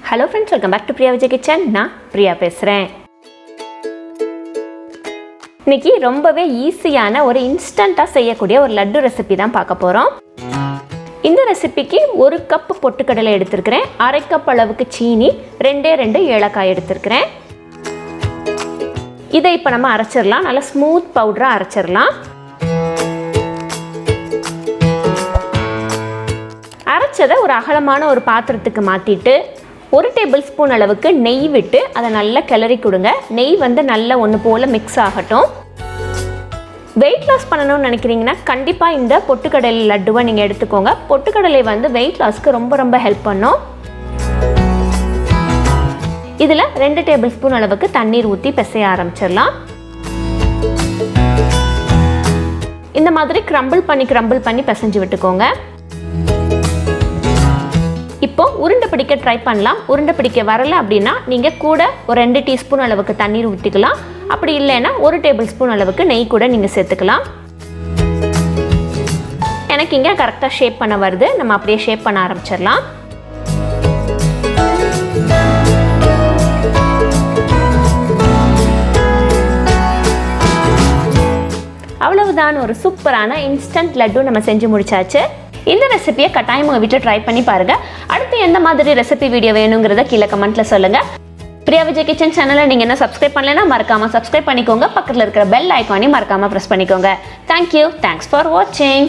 Hello friends, welcome back to Priya Vijay kitchen. நான் பிரியா பேசுகிறேன். இன்னைக்கு ரொம்பவே ஈஸியான ஒரு இன்ஸ்டண்ட்டாக செய்யக்கூடிய ஒரு லட்டு ரெசிபி தான் பார்க்க போகிறோம். இந்த ரெசிபிக்கு 1 கப் பொட்டுக்கடலை எடுத்துருக்கிறேன், 1/2 கப் அளவுக்கு சீனி, 2 ஏலக்காய் எடுத்துருக்கிறேன். இதை இப்போ நம்ம அரைச்சிடலாம். நல்லா ஸ்மூத் பவுடராக அரைச்சிடலாம். அரைச்சதை ஒரு அகலமான ஒரு பாத்திரத்துக்கு மாற்றிட்டு 1 டேபிள் ஸ்பூன் அளவுக்கு நெய் விட்டு அதை நல்லா கிளறி கொடுங்க. நெய் நல்லா ஒன்று போல் மிக்ஸ் ஆகட்டும். வெயிட் லாஸ் பண்ணணும்னு நினைக்கிறீங்கன்னா கண்டிப்பாக இந்த பொட்டுக்கடலை லட்டுவை நீங்கள் எடுத்துக்கோங்க. பொட்டுக்கடலை வெயிட் லாஸ்க்கு ரொம்ப ஹெல்ப் பண்ணும். இதில் 2 டேபிள் ஸ்பூன் அளவுக்கு தண்ணீர் ஊற்றி பிசைய ஆரம்பிச்சிடலாம். இந்த மாதிரி கிரம்பிள் பண்ணி பிசைஞ்சு விட்டுக்கோங்க. இப்போ உருண்டை பிடிக்க ட்ரை பண்ணலாம். உருண்டை பிடிக்க வரல அப்படின்னா நீங்கள் கூட ஒரு 2 டீஸ்பூன் அளவுக்கு தண்ணீர் ஊற்றிக்கலாம். அப்படி இல்லைன்னா 1 டேபிள் ஸ்பூன் அளவுக்கு நெய் கூட நீங்கள் சேர்த்துக்கலாம். எனக்கு இங்கே கரெக்டாக ஷேப் பண்ண வருது. நம்ம அப்படியே ஷேப் பண்ண ஆரம்பிச்சிடலாம். அவ்வளவுதான், ஒரு சூப்பரான இன்ஸ்டன்ட் லட்டு நம்ம செஞ்சு முடிச்சாச்சு. இந்த ரெசிபியை கட்டாயம் உங்கள் வீட்டில் ட்ரை பண்ணி பாருங்கள். அடுத்து எந்த மாதிரி ரெசிபி வீடியோ வேணுங்கிறத கீழே கமெண்ட்டில் சொல்லுங்கள். பிரியா விஜய் கிச்சன் சேனலை நீங்கள் என்ன சப்ஸ்கிரைப் பண்ணலைன்னா மறக்காமல் சப்ஸ்கிரைப் பண்ணிக்கோங்க. பக்கத்தில் இருக்கிற பெல் ஐக்கானையும் மறக்காமல் ப்ரெஸ் பண்ணிக்கோங்க. தேங்க்யூ. தேங்க்ஸ் ஃபார் வாட்சிங்.